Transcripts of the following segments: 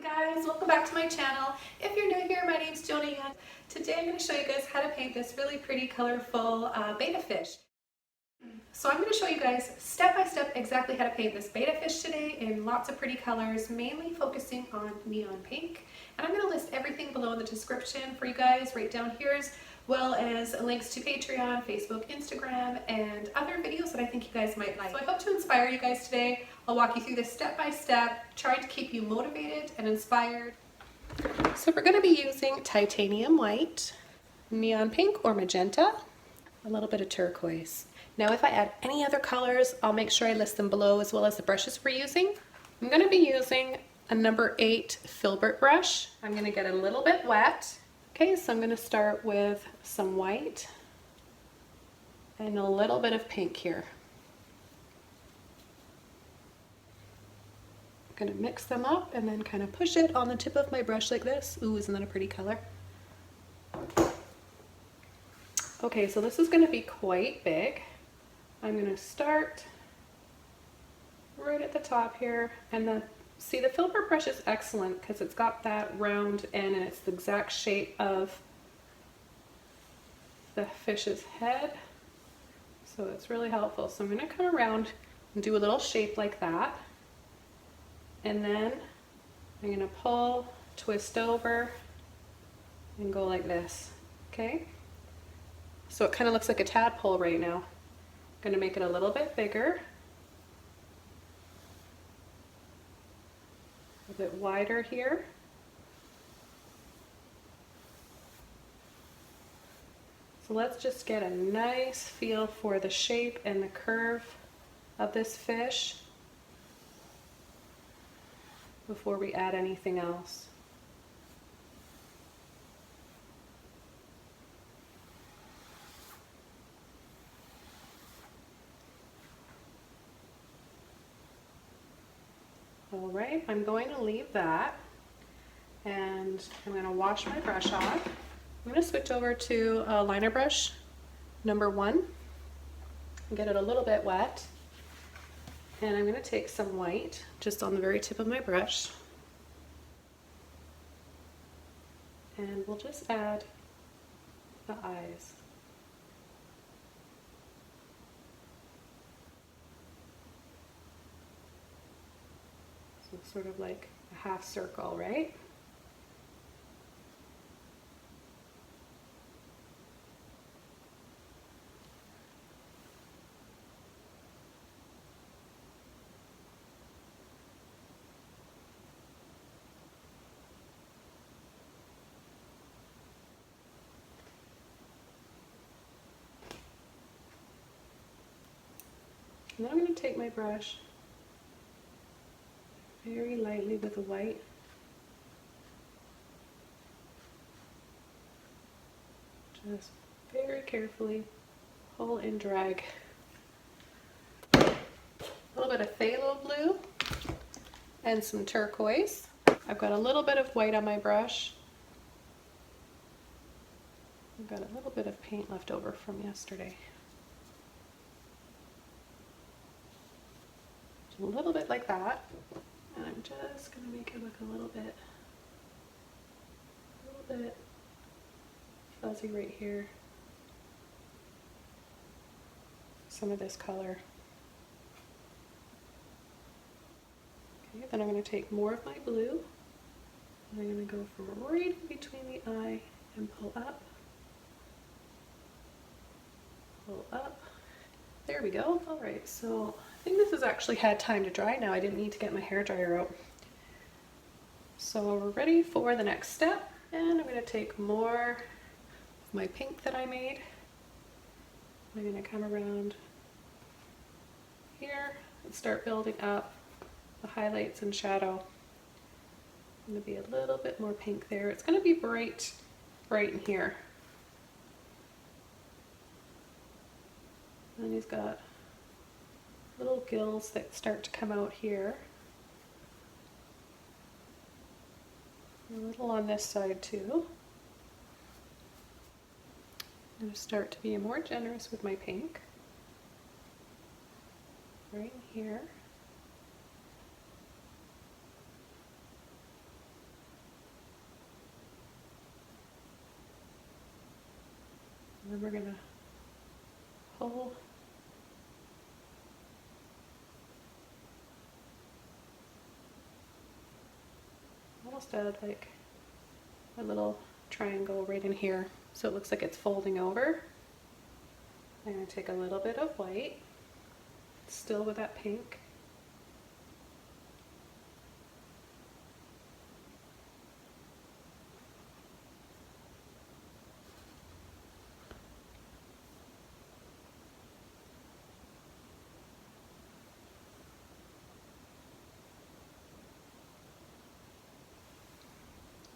Guys, welcome back to my channel. If you're new here, my name's Joni. Today I'm going to show you guys how to paint this really pretty colorful betta fish. So I'm going to show you guys step by step exactly how to paint this betta fish today in lots of pretty colors, mainly focusing on neon pink. And I'm going to list everything below in the description for you guys right down here, as well as links to Patreon, Facebook, Instagram, and other videos that I think you guys might like. So I hope to inspire you guys today. I'll walk you through this step by step, trying to keep you motivated and inspired. So we're going to be using titanium white, neon pink or magenta, a little bit of turquoise. Now if I add any other colors, I'll make sure I list them below, as well as the brushes we're using. I'm going to be using a number 8 Filbert brush. I'm going to get a little bit wet. Okay, so I'm going to start with some white and a little bit of pink here. I'm going to mix them up and then kind of push it on the tip of my brush like this. Ooh, isn't that a pretty color? Okay, so this is going to be quite big. I'm going to start right at the top here, and see, the Filbert brush is excellent because it's got that round end and it's the exact shape of the fish's head, so it's really helpful. So I'm going to come around and do a little shape like that, and then I'm going to pull, twist over, and go like this. Okay, so it kind of looks like a tadpole right now. I'm going to make it a little bit bigger, a bit wider here. So let's just get a nice feel for the shape and the curve of this fish before we add anything else. All right, I'm going to leave that, and I'm going to wash my brush off. I'm going to switch over to a liner brush, number 1, and get it a little bit wet. And I'm going to take some white just on the very tip of my brush, and we'll just add the eyes. So sort of like a half circle, right? And then I'm going to take my brush very lightly with the white, just very carefully pull and drag. A little bit of phthalo blue and some turquoise. I've got a little bit of white on my brush. I've got a little bit of paint left over from yesterday. Just a little bit like that. And I'm just going to make it look a little bit fuzzy right here. Some of this color. Okay, then I'm going to take more of my blue, and I'm going to go from right in between the eye and pull up. Pull up. There we go. Alright, so I think this has actually had time to dry now. I didn't need to get my hairdryer out. So we're ready for the next step, and I'm going to take more of my pink that I made. I'm going to come around here and start building up the highlights and shadow. I'm going to be a little bit more pink there. It's going to be bright in here. And he's got little gills that start to come out here. A little on this side too. I'm going to start to be more generous with my pink. Right here. then we're gonna pull almost add like a little triangle right in here so it looks like it's folding over. I'm going to take a little bit of white, still with that pink.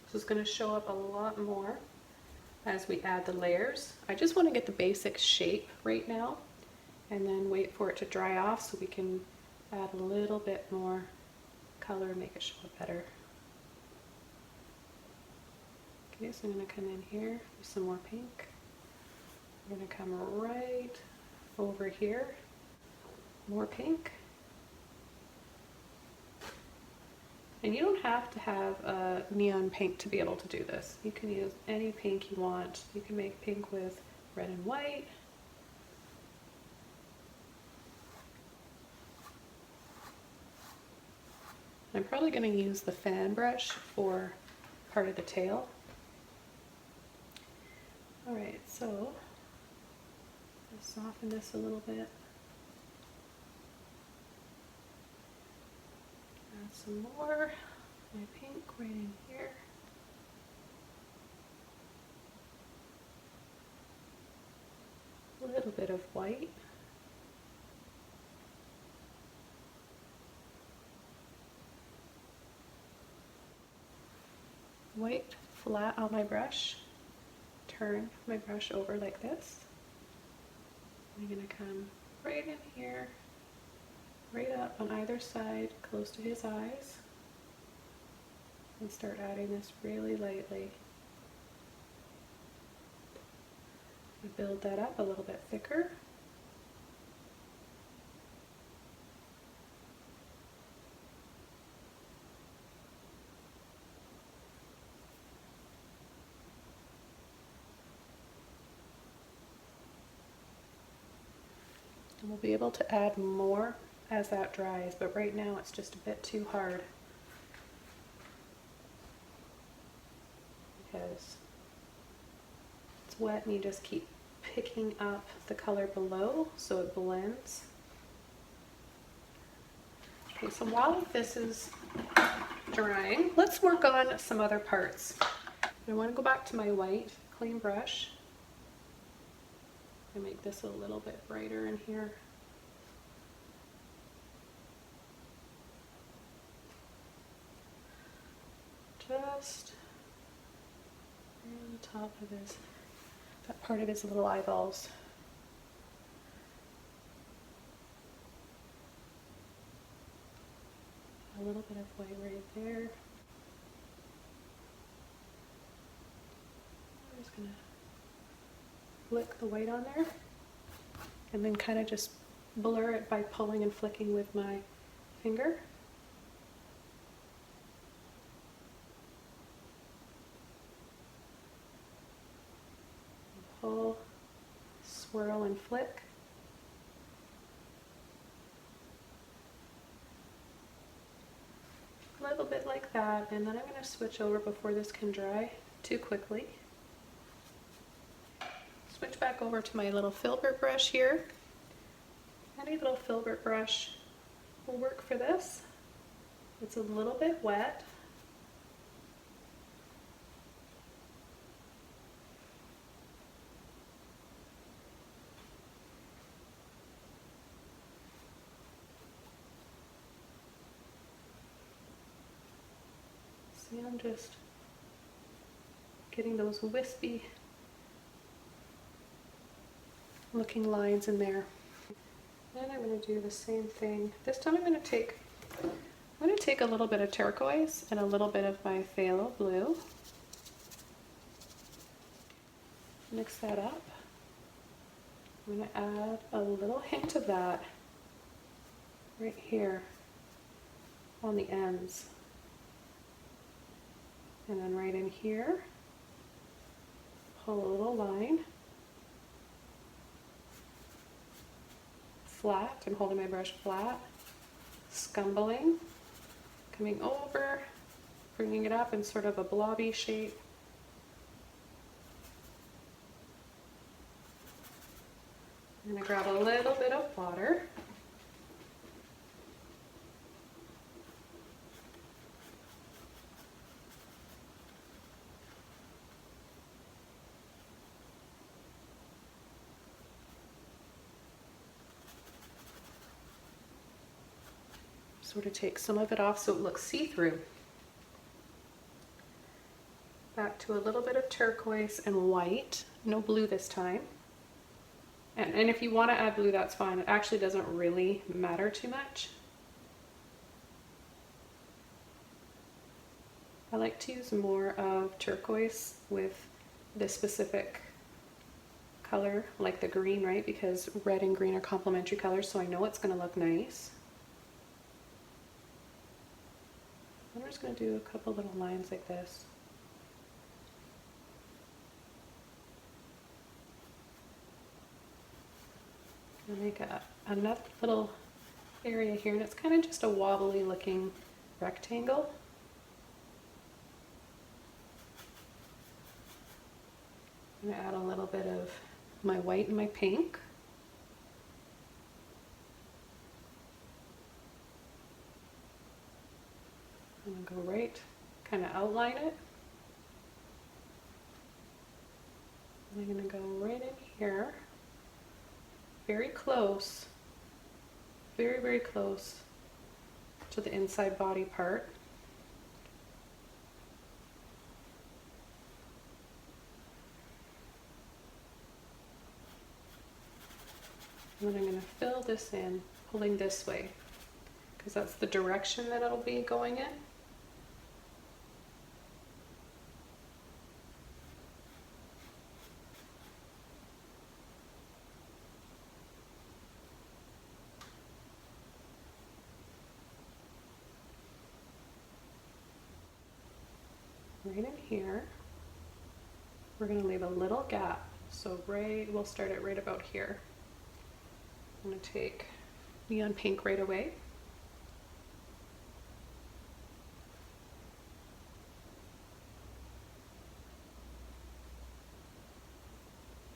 This is going to show up a lot more as we add the layers. I just want to get the basic shape right now and then wait for it to dry off so we can add a little bit more color and make it show up better. Okay, so I'm going to come in here with some more pink. I'm going to come right over here, more pink. And you don't have to have a neon pink to be able to do this. You can use any pink you want. You can make pink with red and white. I'm probably going to use the fan brush for part of the tail. Alright, so I'll soften this a little bit. Add some more, my pink right in here. A little bit of white. White flat on my brush. Turn my brush over like this. I'm going to come right in here, right up on either side, close to his eyes, and start adding this really lightly. Build that up a little bit thicker. And we'll be able to add more as that dries, but right now it's just a bit too hard because it's wet and you just keep picking up the color below so it blends. Okay, so while this is drying, let's work on some other parts. I want to go back to my white clean brush and make this a little bit brighter in here. Just on the top of his, that part of his little eyeballs. A little bit of white right there. I'm just gonna flick the white on there and then kind of just blur it by pulling and flicking with my finger. Pull, swirl, and flick. A little bit like that, and then I'm going to switch over before this can dry too quickly. Switch back over to my little Filbert brush here. Any little Filbert brush will work for this. It's a little bit wet. See, I'm just getting those wispy looking lines in there. Then I'm going to do the same thing. This time I'm going to take a little bit of turquoise and a little bit of my phthalo blue. Mix that up. I'm going to add a little hint of that right here on the ends. And then right in here, pull a little line. flat. I'm holding my brush flat, scumbling, coming over, bringing it up in sort of a blobby shape. I'm going to grab a little bit of water. Sort of take some of it off so it looks see-through. Back to a little bit of turquoise and white, no blue this time. And if you want to add blue, that's fine. It actually doesn't really matter too much. I like to use more of turquoise with this specific color, like the green, right? Because red and green are complementary colors, so I know it's going to look nice. I'm just going to do a couple little lines like this. I'll make another little area here, and it's kind of just a wobbly looking rectangle. I'm going to add a little bit of my white and my pink. I'm going to go right, kind of outline it. I'm going to go right in here, very close, very, very close to the inside body part. And then I'm going to fill this in, pulling this way, because that's the direction that it'll be going in. Right in here, we're going to leave a little gap. So we'll start it right about here. I'm going to take neon pink right away.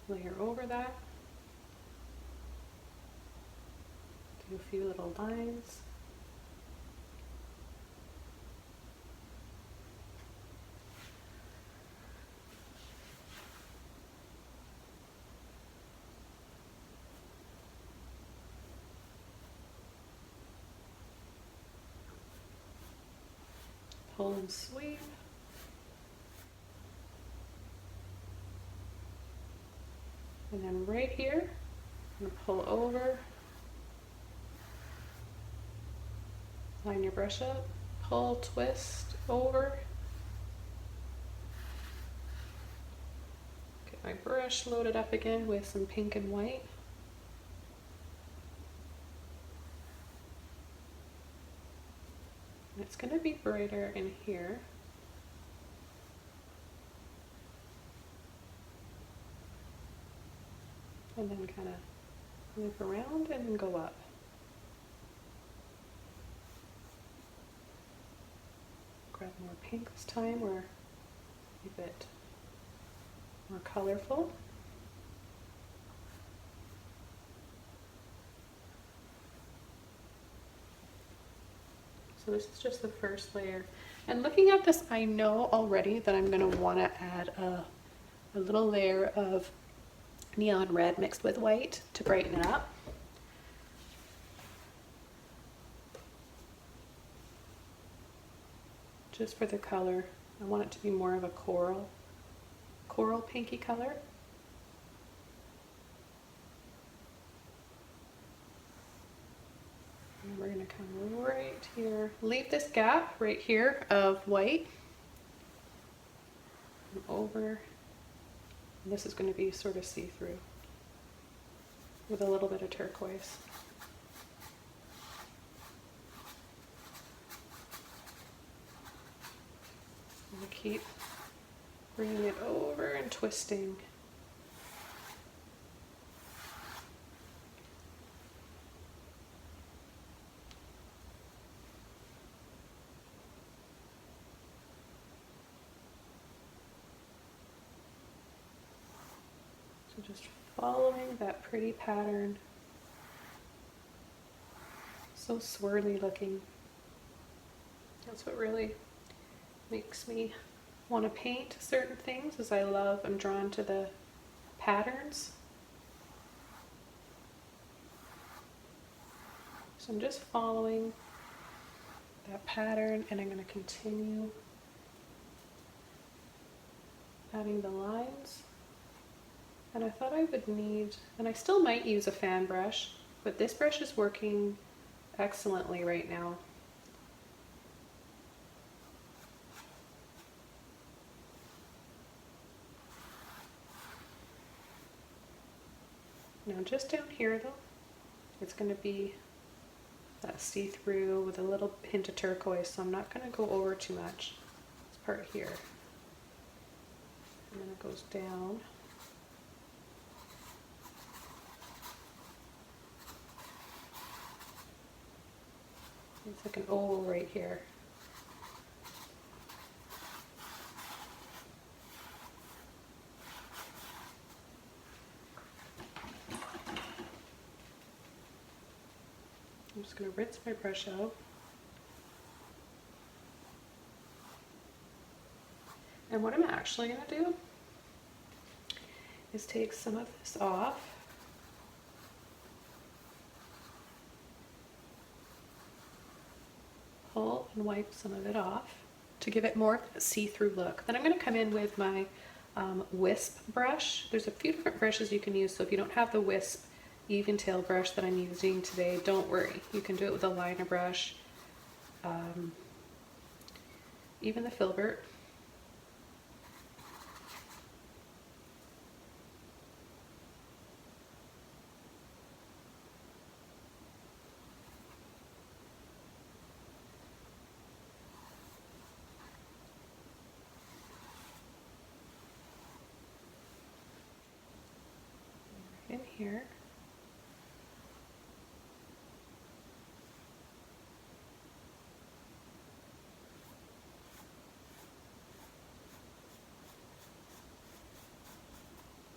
Layer over that. Do a few little lines. Pull and sweep. And then right here, I'm going to pull over, line your brush up, pull, twist, over. Get my brush loaded up again with some pink and white. And it's going to be brighter in here. And then kind of loop around and then go up. Grab more pink this time, or a bit more colorful. So this is just the first layer. And looking at this, I know already that I'm going to want to add a little layer of neon red mixed with white to brighten it up. Just for the color, I want it to be more of a coral pinky color. And we're going to come right here, leave this gap right here of white, and over. And this is going to be sort of see-through with a little bit of turquoise. And keep bringing it over and twisting. following that pretty pattern. So swirly looking. That's what really makes me want to paint certain things, is I'm drawn to the patterns. So I'm just following that pattern, and I'm going to continue adding the lines. And I thought I would need, and I still might use a fan brush, but this brush is working excellently right now. Now just down here though, it's going to be that see-through with a little hint of turquoise, so I'm not going to go over too much. This part here. And then it goes down. It's like an oval right here. I'm just going to rinse my brush out. And what I'm actually going to do is take some of this off. Pull and wipe some of it off to give it more of a see-through look. Then I'm going to come in with my Wisp brush. There's a few different brushes you can use, so if you don't have the Wisp eventail brush that I'm using today, don't worry. You can do it with a liner brush, even the Filbert. In here.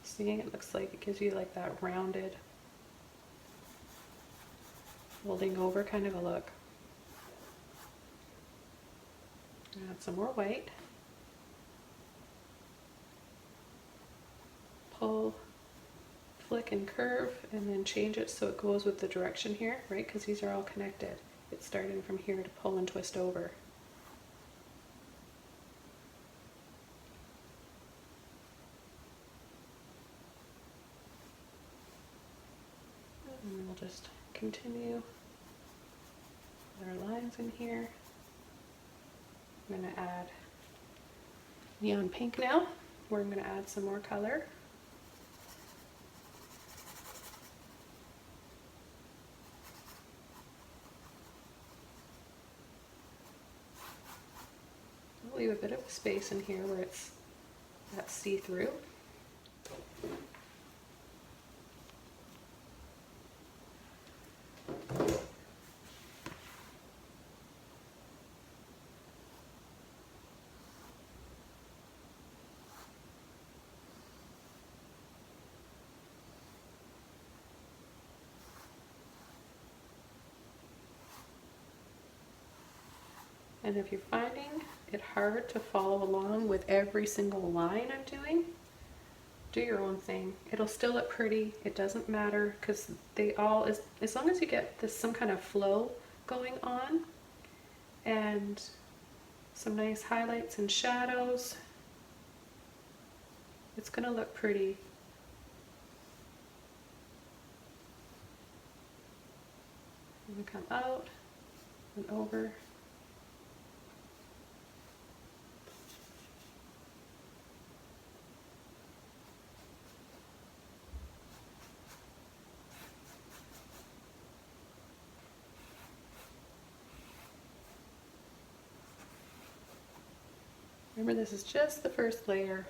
See, it looks like it gives you like that rounded, folding over kind of a look. Add some more white. Pull, flick and curve, and then change it so it goes with the direction here, right? Because these are all connected. It's starting from here to pull and twist over. And we'll just continue our lines in here. I'm going to add neon pink now, where I'm going to add some more color. I'll leave a bit of a space in here where it's that see-through. And if you're finding it hard to follow along with every single line I'm doing, do your own thing. It'll still look pretty. It doesn't matter, because they all, as long as you get this some kind of flow going on and some nice highlights and shadows, it's going to look pretty. I'm going to come out and over. Remember, this is just the first layer.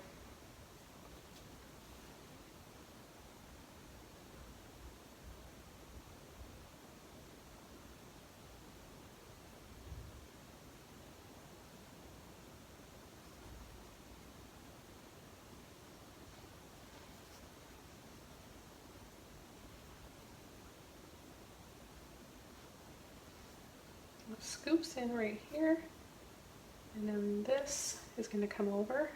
scoops in right here, and then this is going to come over,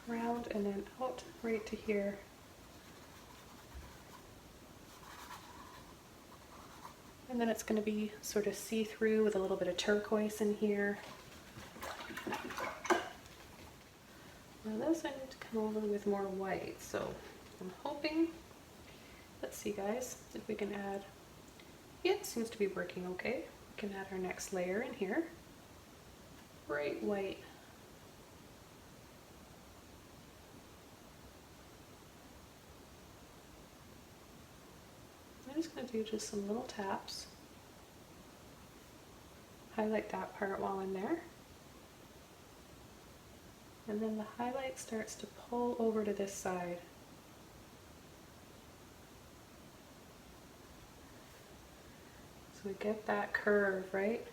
around, and then out right to here. And then it's going to be sort of see-through with a little bit of turquoise in here. Now this I need to come over with more white, so I'm hoping, let's see guys, if we can add, yeah, it seems to be working okay. We can add our next layer in here. Bright white. I'm just going to do just some little taps. Highlight that part while I'm there. And then the highlight starts to pull over to this side. So we get that curve, right?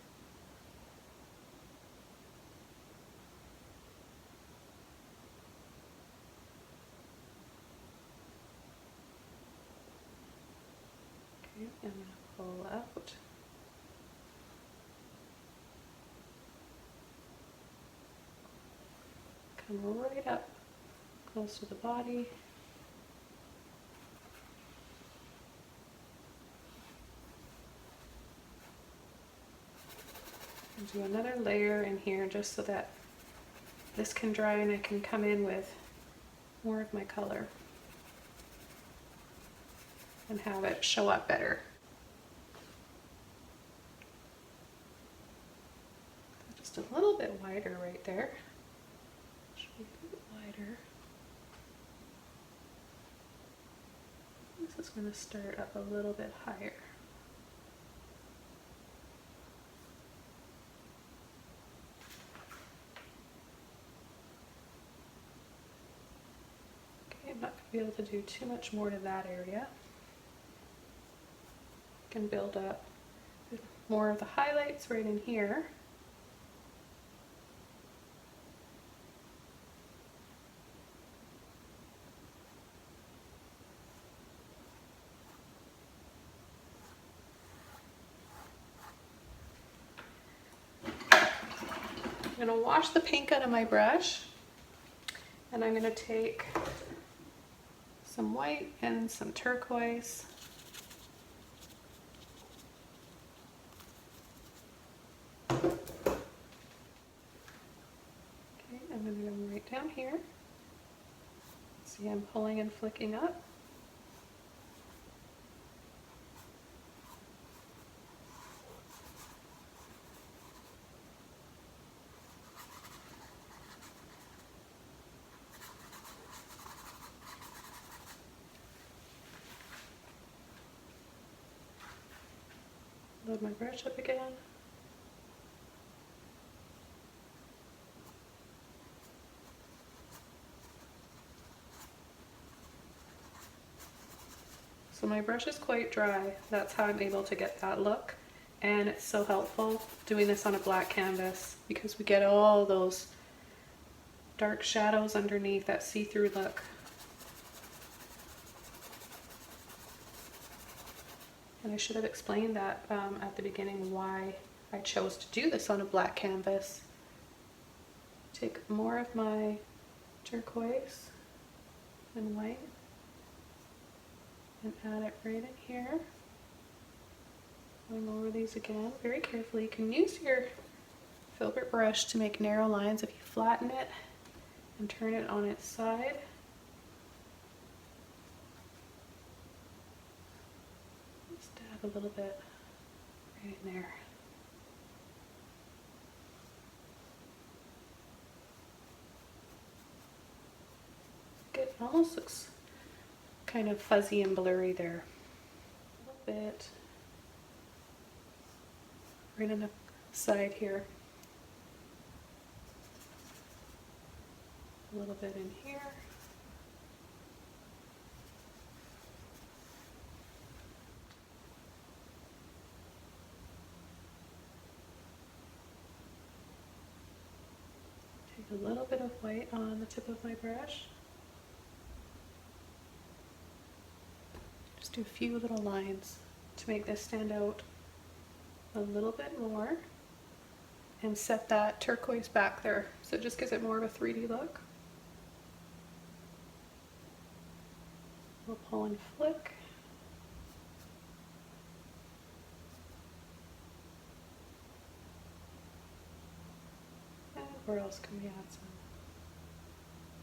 Okay, I'm going to pull out. Come right up, close to the body. And do another layer in here just so that this can dry and I can come in with more of my color and have it show up better. Just a little bit wider right there. Should be a bit wider. This is going to start up a little bit higher. Okay, I'm not going to be able to do too much more to that area. I can build up more of the highlights right in here. I'm going to wash the pink out of my brush, and I'm going to take some white and some turquoise. Okay, I'm going to go right down here. See, I'm pulling and flicking up. Load my brush up again. So my brush is quite dry. That's how I'm able to get that look. And it's so helpful doing this on a black canvas because we get all those dark shadows underneath, that see-through look. And I should have explained that at the beginning why I chose to do this on a black canvas. Take more of my turquoise and white and add it right in here. Going over these again very carefully. You can use your Filbert brush to make narrow lines if you flatten it and turn it on its side. A little bit right in there. It almost looks kind of fuzzy and blurry there. A little bit right on the side here. A little bit in here. A little bit of white on the tip of my brush. Just do a few little lines to make this stand out a little bit more and set that turquoise back there. So it just gives it more of a 3D look. We'll pull and flick. And where else can we add some?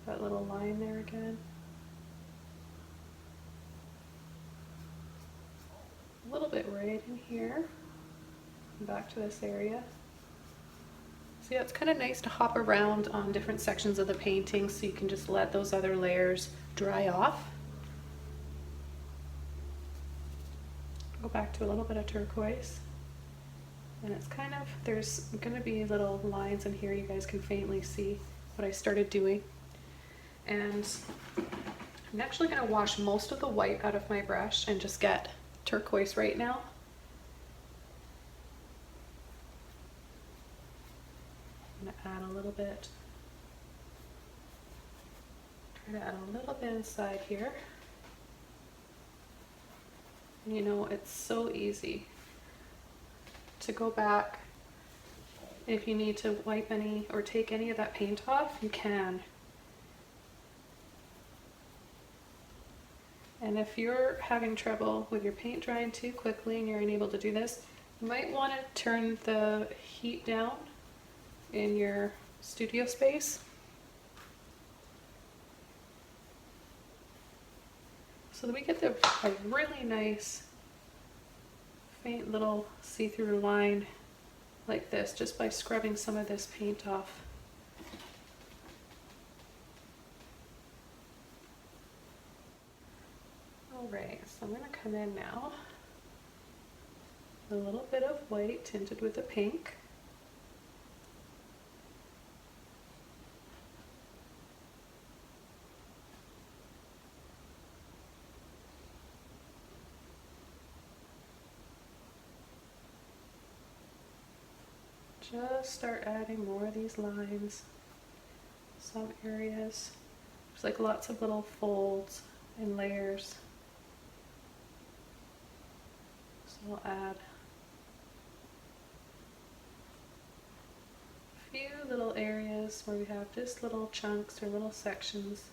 That little line there again. A little bit right in here. Back to this area. So yeah, it's kind of nice to hop around on different sections of the painting so you can just let those other layers dry off. Go back to a little bit of turquoise. And it's kind of, there's going to be little lines in here you guys can faintly see what I started doing. And I'm actually going to wash most of the white out of my brush and just get turquoise right now. I'm going to add a little bit, try to add a little bit inside here. You know, it's so easy to go back. If you need to wipe any or take any of that paint off, you can. And if you're having trouble with your paint drying too quickly and you're unable to do this, you might want to turn the heat down in your studio space. So that we get a really nice faint little see-through line like this just by scrubbing some of this paint off. Alright, so I'm going to come in now with a little bit of white tinted with a pink. Just start adding more of these lines. Some areas, there's like lots of little folds and layers. So I'll add a few little areas where we have just little chunks or little sections.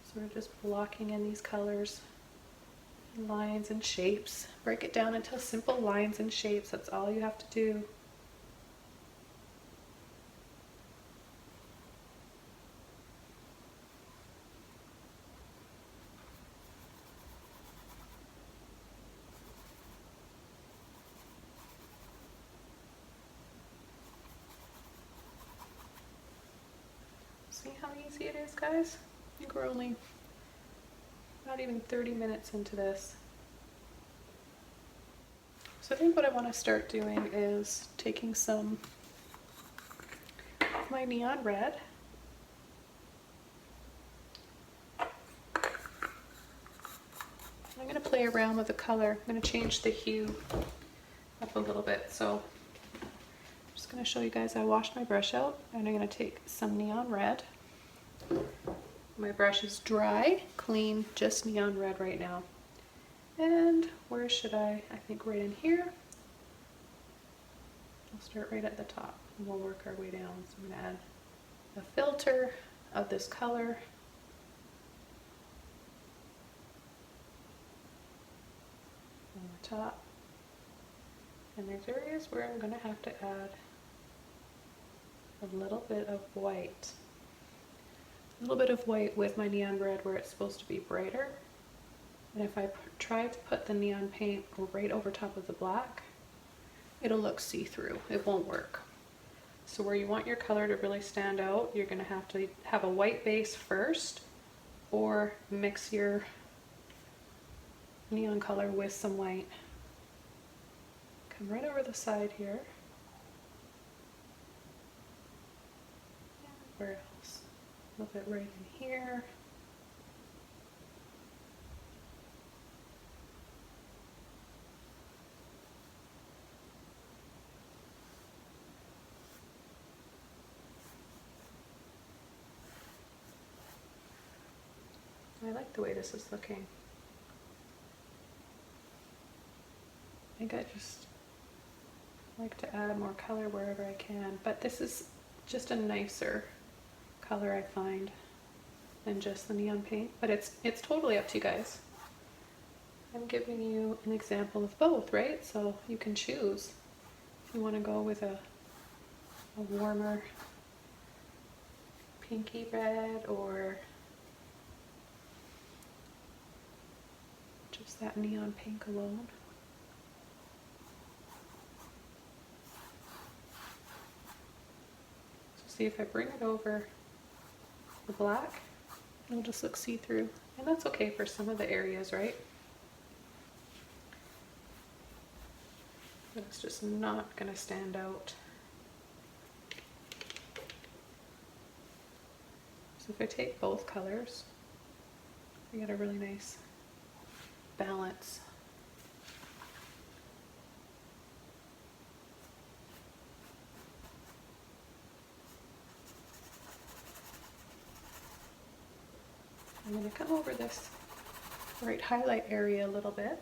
So we're just blocking in these colors, lines and shapes. Break it down into simple lines and shapes. That's all you have to do. See how easy it is, guys? I think we're only not even 30 minutes into this. So I think what I want to start doing is taking some of my neon red. I'm going to play around with the color. I'm going to change the hue up a little bit. So I'm just going to show you guys I washed my brush out and I'm going to take some neon red. My brush is dry, clean, just neon red right now. And where should I think right in here. I'll start right at the top and we'll work our way down. So I'm going to add a filter of this color. On the top. And there's areas where I'm going to have to add a little bit of white. A little bit of white with my neon red where it's supposed to be brighter. And if I try to put the neon paint right over top of the black, it'll look see-through. It won't work. So where you want your color to really stand out, you're going to have a white base first, or mix your neon color with some white. Come right over the side here. And where else? A little bit right in here. I like the way this is looking. I think I just I like to add more color wherever I can, but this is just a nicer color I find than just the neon paint, but it's totally up to you guys. I'm giving you an example of both, right? So you can choose if you want to go with a warmer pinky red or just that neon pink alone. So see, if I bring it over the black, it'll just look see-through, and that's okay for some of the areas, right? But it's just not going to stand out. So if I take both colors, I get a really nice balance. I'm going to come over this right highlight area a little bit.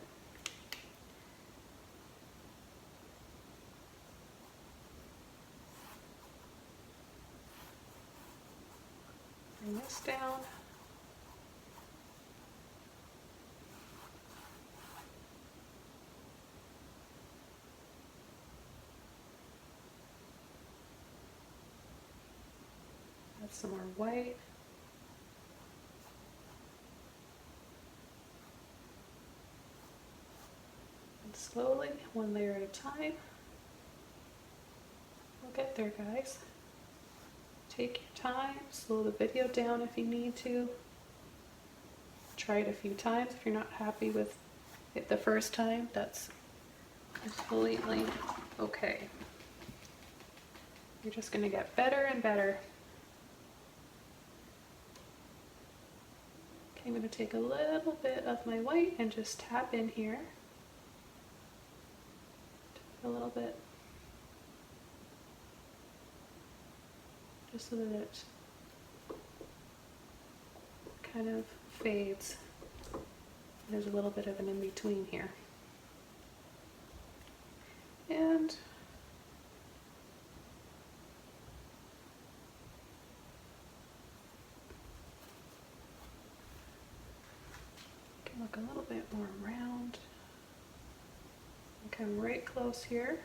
Bring this down. Add some more white. And slowly, one layer at a time. We'll get there, guys. Take your time, slow the video down if you need to. Try it a few times. If you're not happy with it the first time, that's completely okay. You're just going to get better and better. Okay, I'm going to take a little bit of my white and just tap in here. A little bit. Just so that it kind of fades. There's a little bit of an in-between here. And can look a little bit more round. And come right close here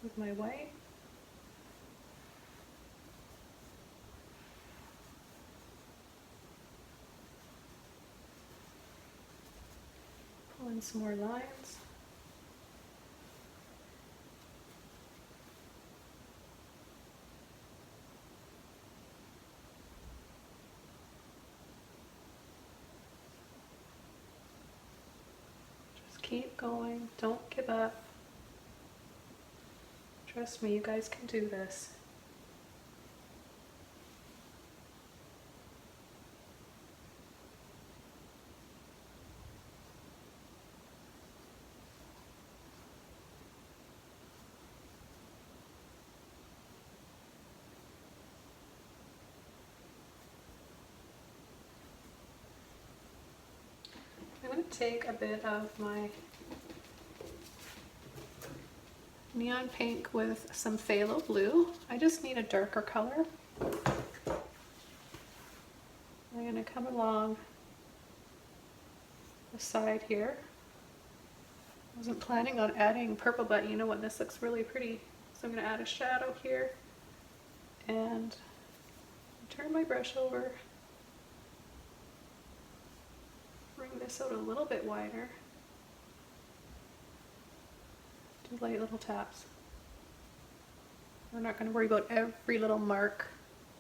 with my white. Pull in some more lines. Just keep going, don't give up. Trust me, you guys can do this. I'm going to take a bit of my neon pink with some phthalo blue. I just need a darker color. I'm going to come along the side here. I wasn't planning on adding purple, but you know what, this looks really pretty. So I'm going to add a shadow here and turn my brush over. Bring this out a little bit wider. Do light little taps. We're not going to worry about every little mark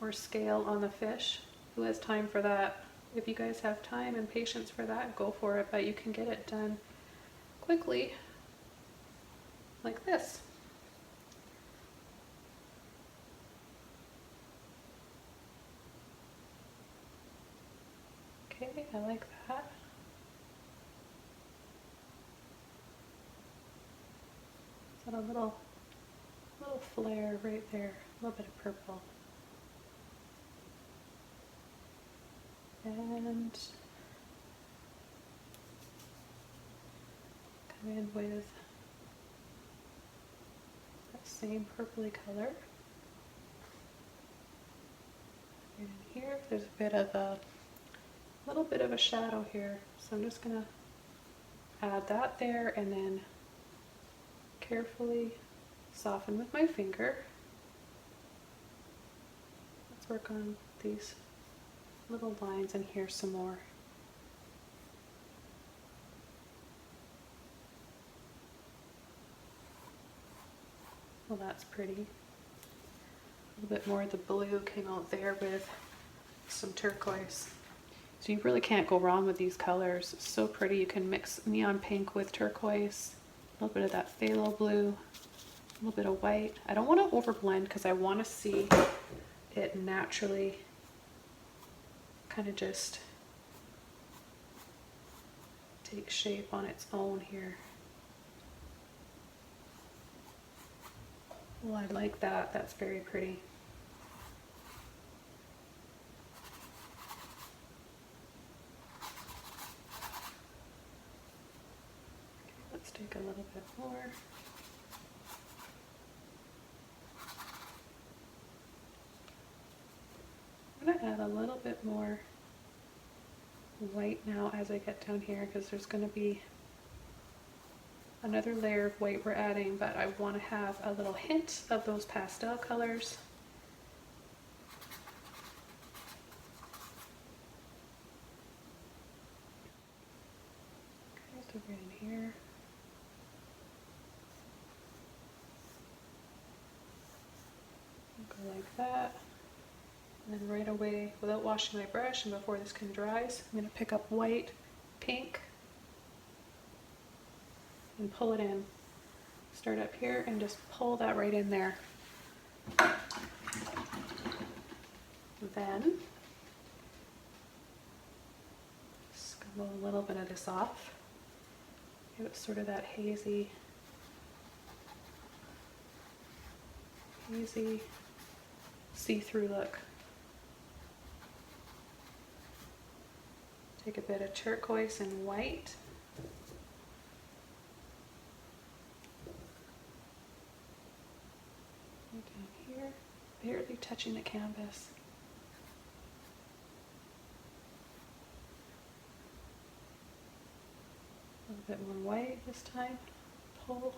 or scale on the fish. Who has time for that? If you guys have time and patience for that, go for it, but you can get it done quickly like this. Okay, I like that. Got a little flare right there, a little bit of purple. And come in with same purpley color. Right in here, there's a bit of a little bit of a shadow here, so I'm just gonna add that there and then carefully soften with my finger. Let's work on these little lines in here some more. Well, that's pretty. A little bit more of the blue came out there with some turquoise. So you really can't go wrong with these colors. It's so pretty. You can mix neon pink with turquoise, a little bit of that phthalo blue, a little bit of white. I don't want to overblend because I want to see it naturally kind of just take shape on its own here. Well, I like that. That's very pretty. Okay, let's take a little bit more. I'm going to add a little bit more white now as I get down here because there's going to be another layer of white we're adding, but I want to have a little hint of those pastel colors. Okay, so right in here. Go like that. And then right away, without washing my brush and before this can dry, I'm going to pick up white, pink, and pull it in. Start up here and just pull that right in there. Then scumble a little bit of this off. Give it sort of that hazy see-through look. Take a bit of turquoise and white. Down here, barely touching the canvas. A little bit more white this time. Pull.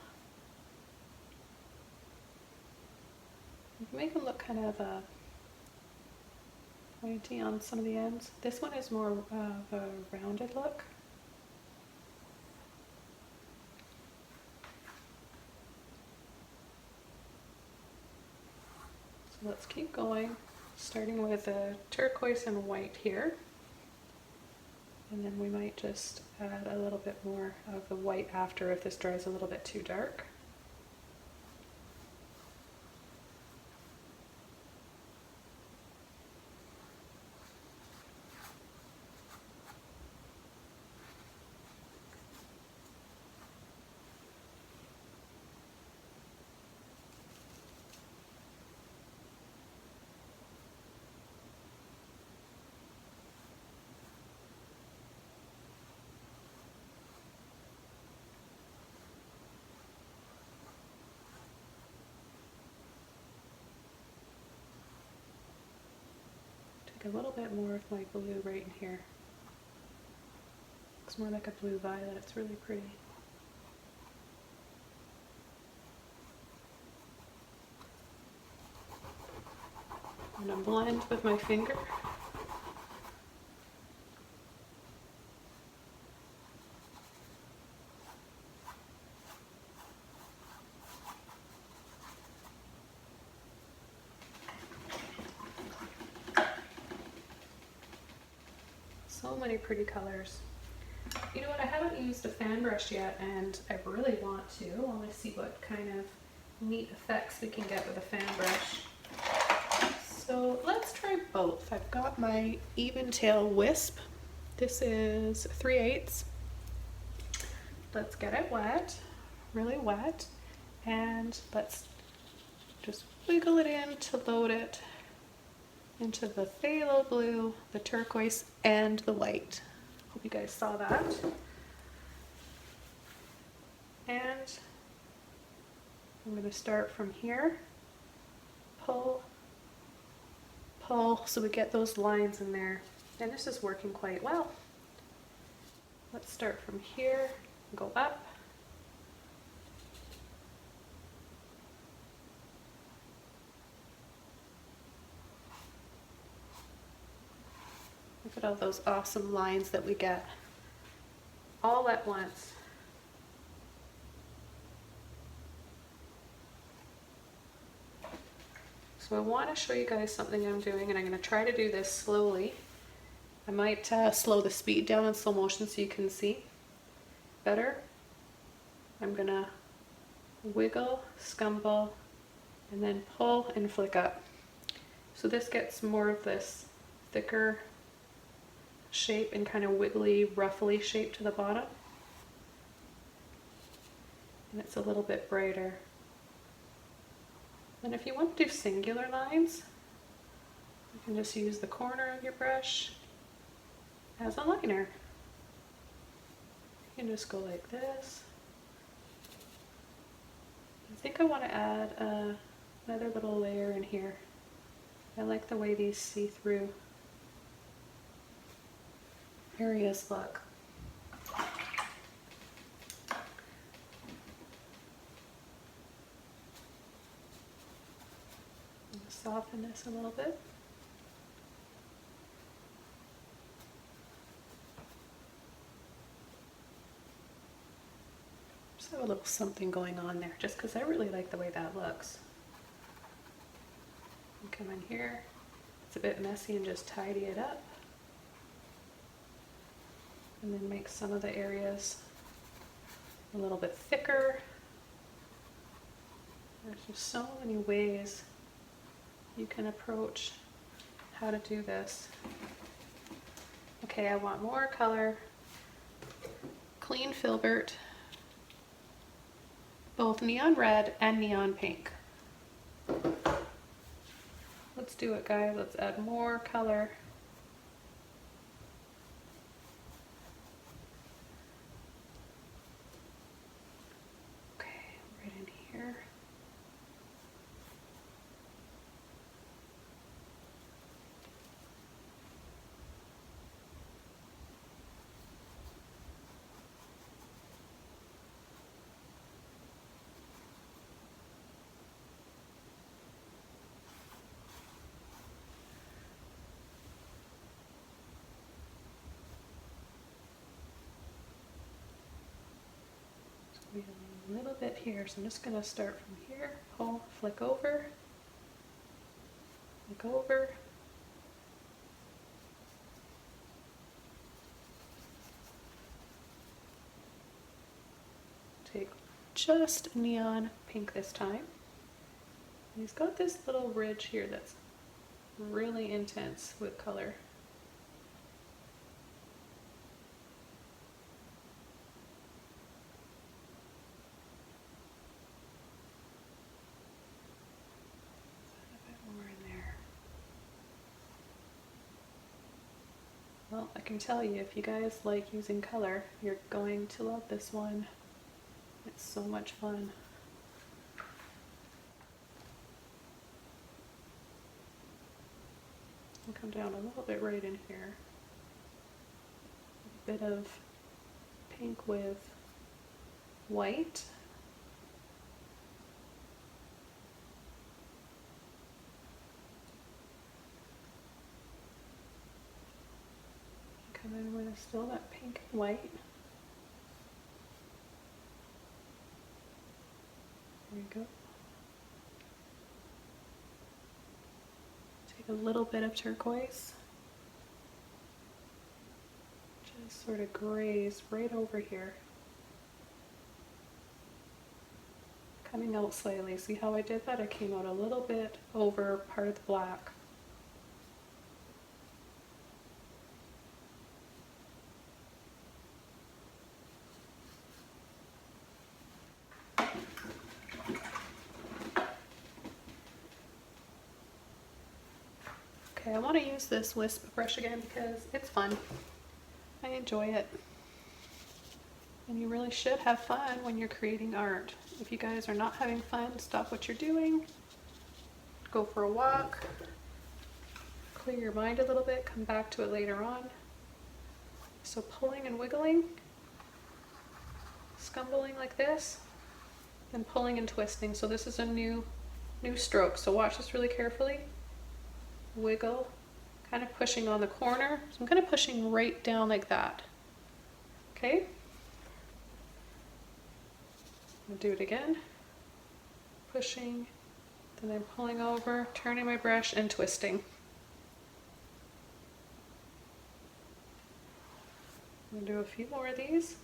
You can make them look kind of pointy on some of the ends. This one is more of a rounded look. So let's keep going, starting with a turquoise and white here. And then we might just add a little bit more of the white after if this dries a little bit too dark. A little bit more of my blue right in here. Looks more like a blue violet. It's really pretty. I'm going to blend with my finger. So many pretty colors. You know what, I haven't used a fan brush yet and I really want to. I want to see what kind of neat effects we can get with a fan brush. So let's try both. I've got my eventail Wisp. This is 3/8. Let's get it wet, really wet, and let's just wiggle it in to load it into the phthalo blue, the turquoise, and the white. Hope you guys saw that. And I'm going to start from here, pull, pull, so we get those lines in there. And this is working quite well. Let's start from here, go up. Look at all those awesome lines that we get all at once. So I want to show you guys something I'm doing, and I'm going to try to do this slowly. I might slow the speed down in slow motion so you can see better. I'm going to wiggle, scumble, and then pull and flick up. So this gets more of this thicker shape and kind of wiggly, ruffly shape to the bottom. And it's a little bit brighter. And if you want to do singular lines, you can just use the corner of your brush as a liner. You can just go like this. I think I want to add another little layer in here. I like the way these see-through areas look. Soften this a little bit. Just have a little something going on there, just because I really like the way that looks. And come in here. It's a bit messy, and just tidy it up. And then make some of the areas a little bit thicker. There's just so many ways you can approach how to do this. Okay, I want more color. Clean Filbert, both neon red and neon pink. Let's do it, guys. Let's add more color. Okay, right in here. A little bit here, so I'm just going to start from here, pull, flick over, take just neon pink this time. And he's got this little ridge here that's really intense with color. Well, I can tell you, if you guys like using color, you're going to love this one. It's so much fun. I'll come down a little bit right in here. A bit of pink with white. Come in with still that pink and white. There you go. Take a little bit of turquoise. Just sort of graze right over here. Coming out slightly. See how I did that? I came out a little bit over part of the black. Okay, I want to use this Wisp brush again because it's fun. I enjoy it. And you really should have fun when you're creating art. If you guys are not having fun, stop what you're doing, go for a walk, clear your mind a little bit, come back to it later on. So pulling and wiggling, scumbling like this, and pulling and twisting. So this is a new stroke. So watch this really carefully. Wiggle, kind of pushing on the corner. So I'm kind of pushing right down like that. Okay? I'll do it again. Pushing, then I'm pulling over, turning my brush and twisting. I'm gonna do a few more of these.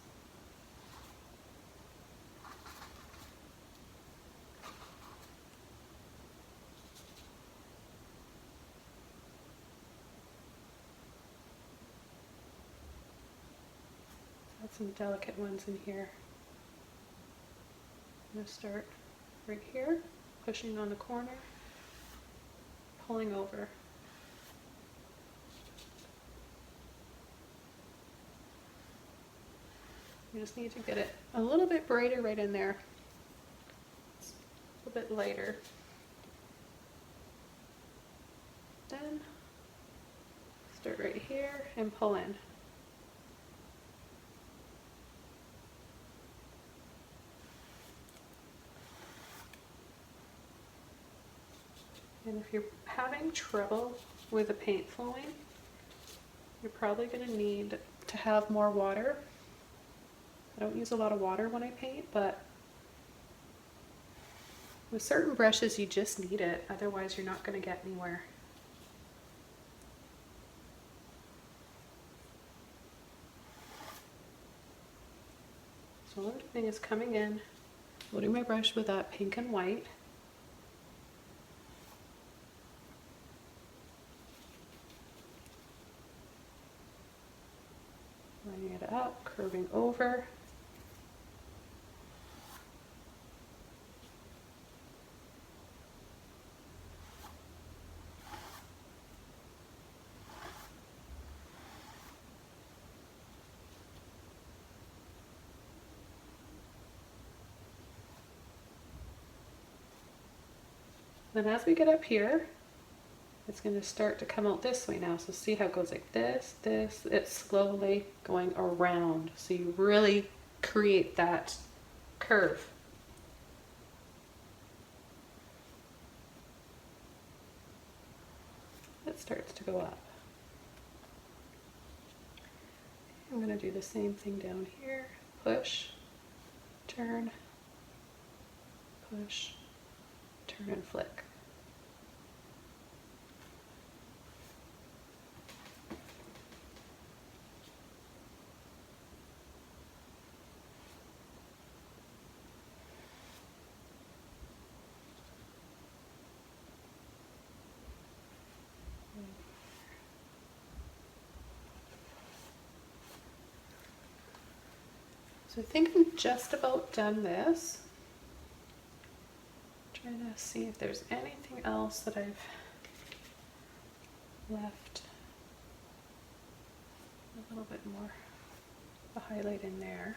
Got some delicate ones in here. I'm going to start right here, pushing on the corner, pulling over. You just need to get it a little bit brighter right in there. It's a little bit lighter. Then start right here and pull in. And if you're having trouble with the paint flowing, you're probably going to need to have more water. I don't use a lot of water when I paint, but with certain brushes you just need it, otherwise you're not going to get anywhere. So all I'm doing is coming in, loading my brush with that pink and white. Lining it up, curving over. Then as we get up here, it's going to start to come out this way now. So see how it goes like this, this, it's slowly going around. So you really create that curve. It starts to go up. I'm going to do the same thing down here. Push, turn, push, turn and flick. So I think I'm just about done this. Trying to see if there's anything else that I've left a little bit more of a highlight in there.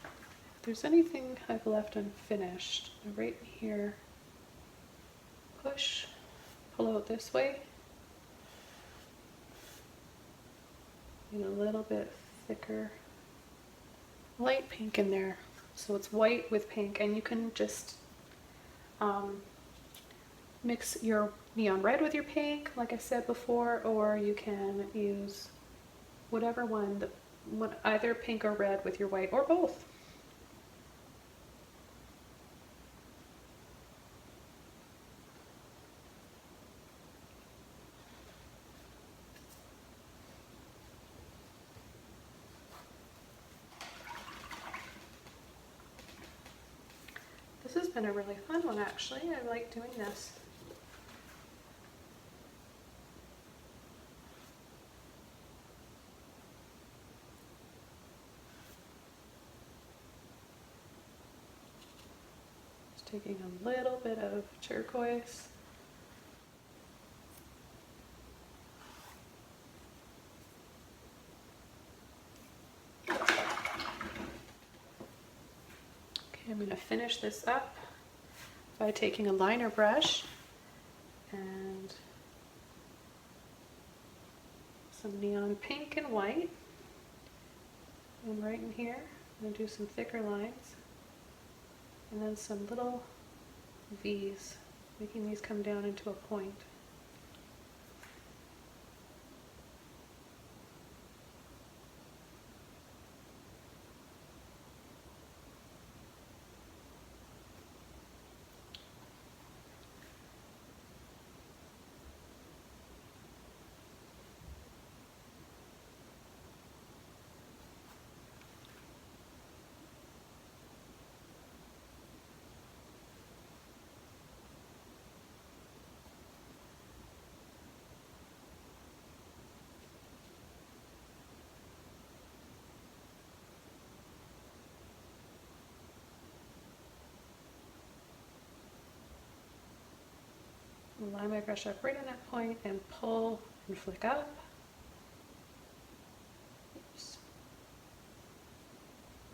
If there's anything I've left unfinished, right here, push, pull out this way. And a little bit thicker light pink in there. So it's white with pink, and you can just mix your neon red with your pink, like I said before, or you can use whatever one, either pink or red with your white, or both. This has been a really fun one, actually. I like doing this. Just taking a little bit of turquoise. I'm going to finish this up by taking a liner brush and some neon pink and white. And right in here, I'm going to do some thicker lines and then some little V's, making these come down into a point. Line my brush up right on that point and pull and flick up. Oops.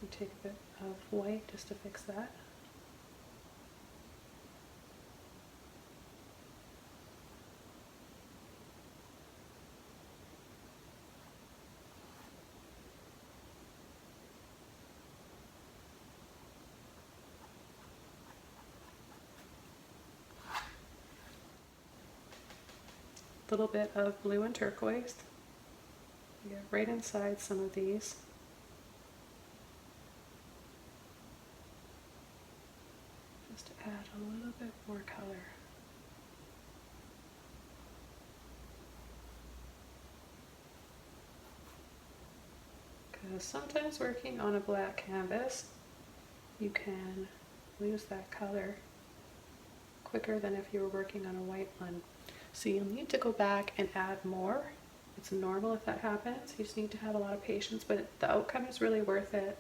And take a bit of white just to fix that. Little bit of blue and turquoise. Get right inside some of these. Just to add a little bit more color. Because sometimes working on a black canvas, you can lose that color quicker than if you were working on a white one. So you'll need to go back and add more. It's normal if that happens. You just need to have a lot of patience, but the outcome is really worth it.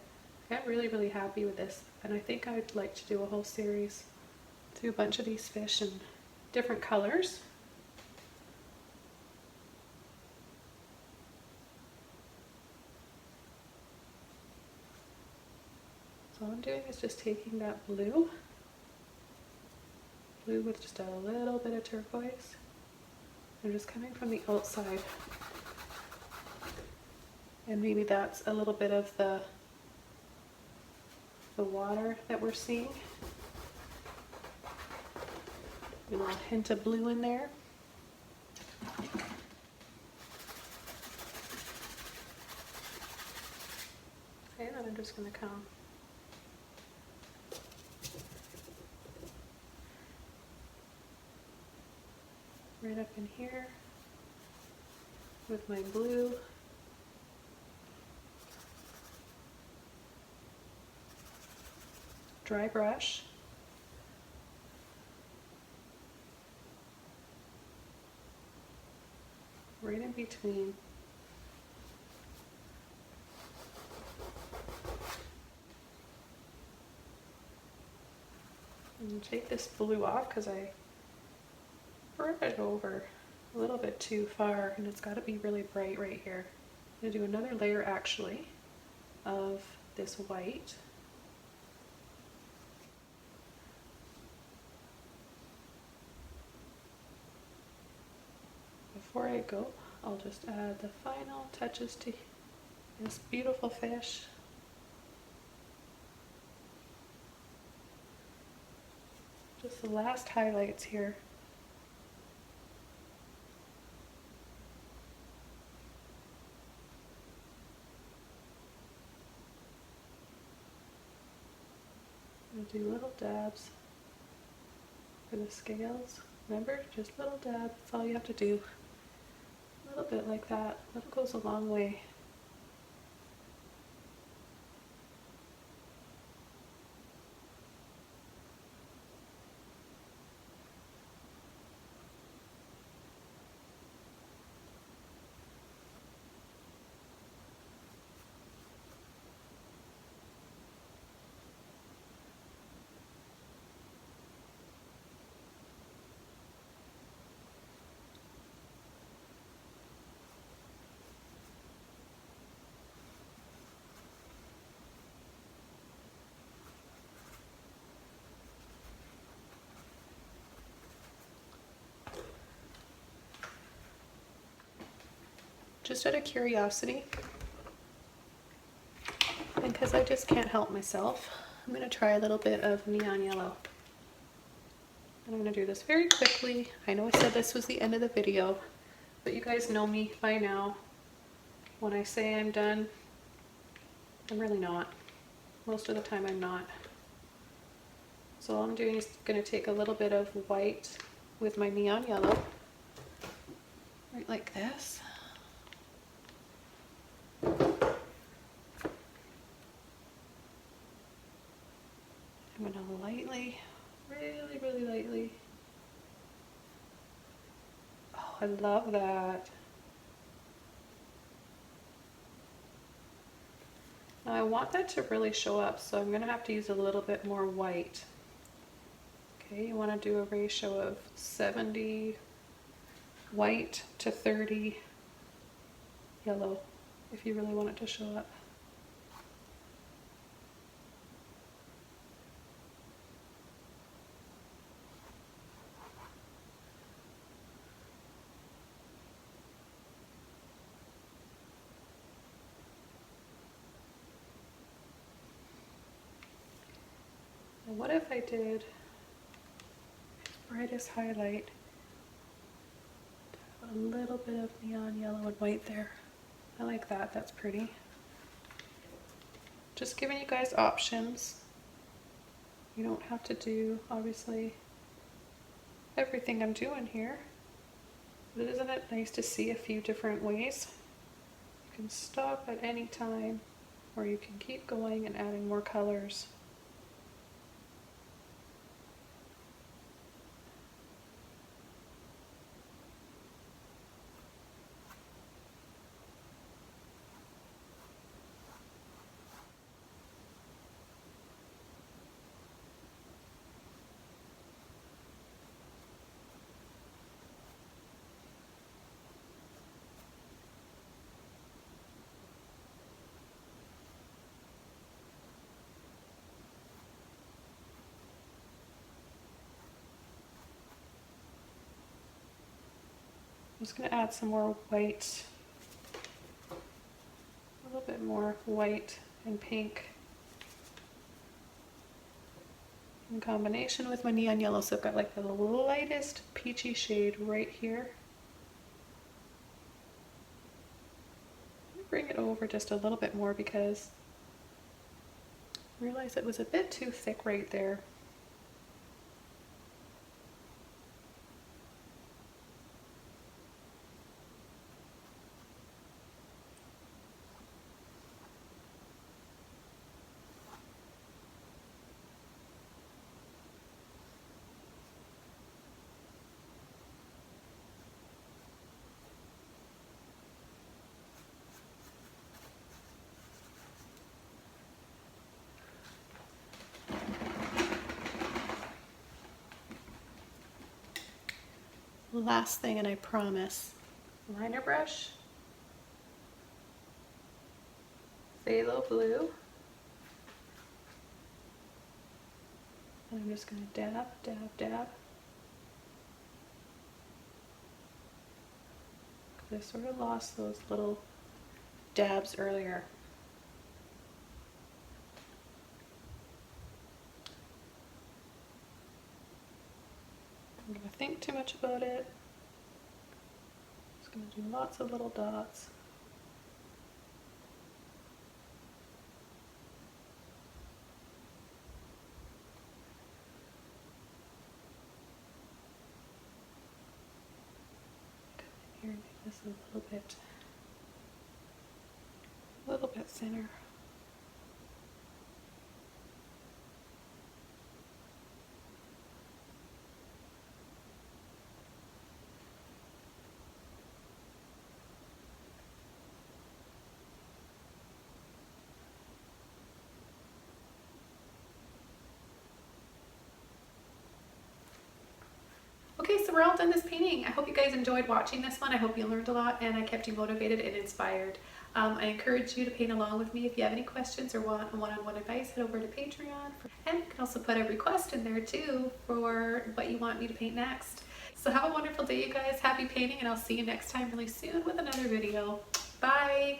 I'm really happy with this, and I think I'd like to do a whole series, do a bunch of these fish in different colors. So all I'm doing is just taking that blue with just a little bit of turquoise. I'm just coming from the outside, and maybe that's a little bit of the water that we're seeing. A little hint of blue in there. Okay, then I'm just going to come right up in here with my blue. Dry brush. Right in between. And take this blue off because I brought it over a little bit too far, and it's got to be really bright right here. I'm going to do another layer actually of this white. Before I go, I'll just add the final touches to this beautiful fish. Just the last highlights here. I'll do little dabs for the scales. Remember, just little dab, that's all you have to do. A little bit like that, that goes a long way. just out of curiosity. And because I just can't help myself, I'm going to try a little bit of neon yellow. And I'm going to do this very quickly. I know I said this was the end of the video, but you guys know me by now. When I say I'm done, I'm really not. Most of the time I'm not. So all I'm doing is going to take a little bit of white with my neon yellow, right like this. I'm going to lightly, really lightly. Oh, I love that. Now I want that to really show up, so I'm going to have to use a little bit more white. Okay, you want to do a ratio of 70 white to 30 yellow if you really want it to show up. And what if I did brightest highlight, a little bit of neon yellow and white there. I like that, that's pretty. Just giving you guys options. You don't have to do, obviously, everything I'm doing here. But isn't it nice to see a few different ways? You can stop at any time, or you can keep going and adding more colors. I'm just going to add some more white, a little bit more white and pink in combination with my neon yellow. So I've got like the lightest peachy shade right here. Bring it over just a little bit more because I realized it was a bit too thick right there. Last thing, and I promise, liner brush, phthalo blue, and I'm just going to dab, dab, dab. Because I sort of lost those little dabs earlier. I'm going to think too much about it. Just going to do lots of little dots. Come in here and make this a little bit thinner. Okay, so we're all done this painting. I hope you guys enjoyed watching this one. I hope you learned a lot and I kept you motivated and inspired. I encourage you to paint along with me. If you have any questions or want one-on-one advice, head over to Patreon. And you can also put a request in there too for what you want me to paint next. So have a wonderful day, you guys. Happy painting, and I'll see you next time really soon with another video. Bye!